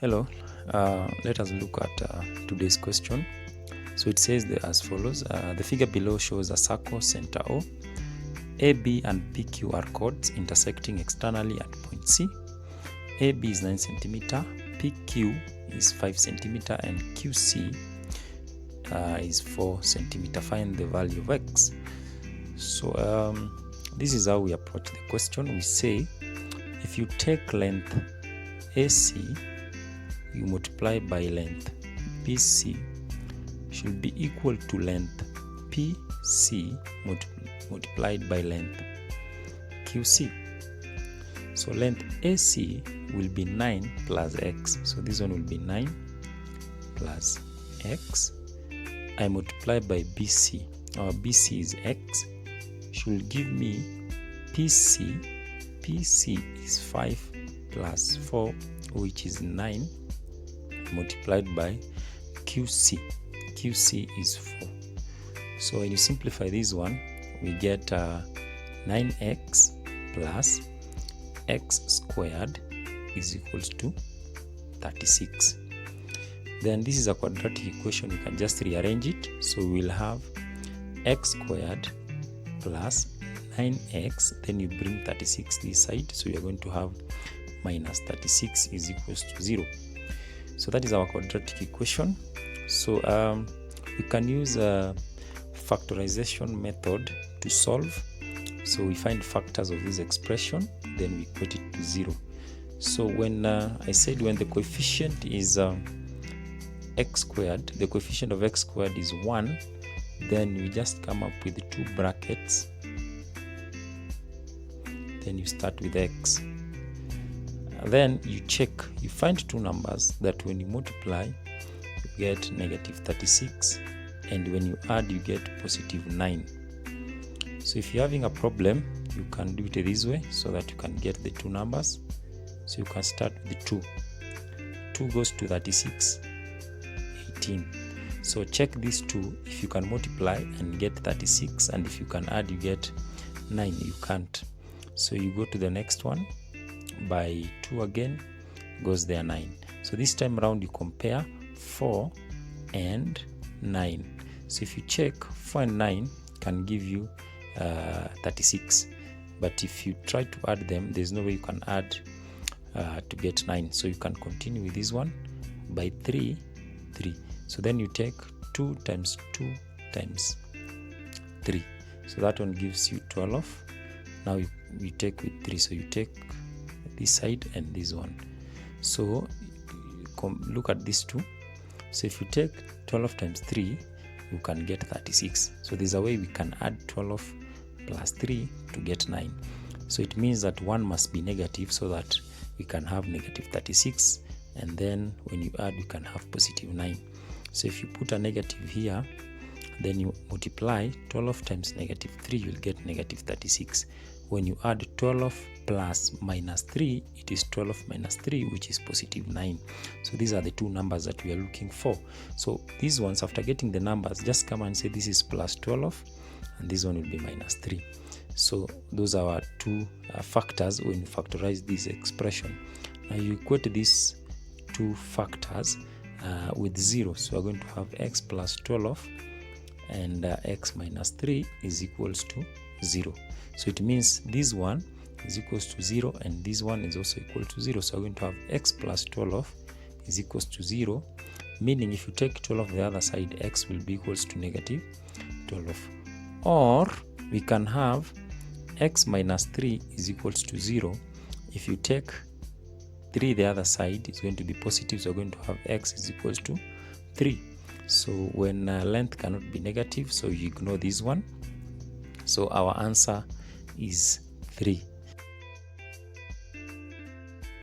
Hello, let us look at today's question. So it says as follows. The figure below shows a circle center O. AB and PQ are chords intersecting externally at point C. AB is 9 cm, PQ is 5 cm, and QC is 4 cm. Find the value of x. So this is how we approach the question. We say if you take length AC, you multiply by length BC should be equal to length PC multiplied by length QC. So length AC will be 9 plus x. So this one will be 9 plus x. I multiply by BC. Our BC is x. Should give me PC. PC is 5 plus 4, which is 9, multiplied by QC. QC is 4. So when you simplify this one, we get 9x plus x squared is equals to 36. Then this is a quadratic equation. You can just rearrange it. So we will have x squared plus 9x, then you bring 36 this side, so you are going to have minus 36 is equals to 0. So that is our quadratic equation. So we can use a factorization method to solve. So we find factors of this expression, then we equate it to 0. So when I said when the coefficient is x squared, the coefficient of x squared is 1, then we just come up with 2 brackets, then you start with x. Then you check, you find 2 numbers that when you multiply you get negative 36, and when you add you get positive 9. So if you're having a problem, you can do it this way so that you can get the 2 numbers. So you can start with 2. 2 goes to 36, 18. So check these 2, if you can multiply and get 36, and if you can add you get 9. You can't. So you go to the next one, by 2 again, goes there 9. So this time around you compare 4 and 9. So if you check, 4 and 9 can give you 36. But if you try to add them, there's no way you can add to get 9. So you can continue with this one, by 3, 3. So then you take 2 times 2 times 3. So that one gives you 12. Now you take with 3. So you take this side and this one. So look at these 2. So if you take 12 times 3, you can get 36. So there's a way we can add 12 plus 3 to get 9. So it means that 1 must be negative so that we can have negative 36, and then when you add you can have positive 9. So if you put a negative here, then you multiply 12 times negative 3, you'll get negative 36. When you add 12 plus minus 3, it is 12 minus 3, which is positive 9. So these are the 2 numbers that we are looking for. So these ones, after getting the numbers, just come and say this is plus 12 and this one will be minus 3. So those are our 2 factors when you factorize this expression. Now you equate these 2 factors with 0. So we're going to have x plus 12 and x minus 3 is equals to 0. So it means this one is equals to 0 and this one is also equal to 0. So we're going to have x plus 12 is equals to 0, meaning if you take 12 the other side, x will be equals to negative 12. Or we can have x minus 3 is equals to 0. If you take 3 the other side, it's going to be positive, so we're going to have x is equals to 3. So when length cannot be negative, so you ignore this one. So our answer is 3.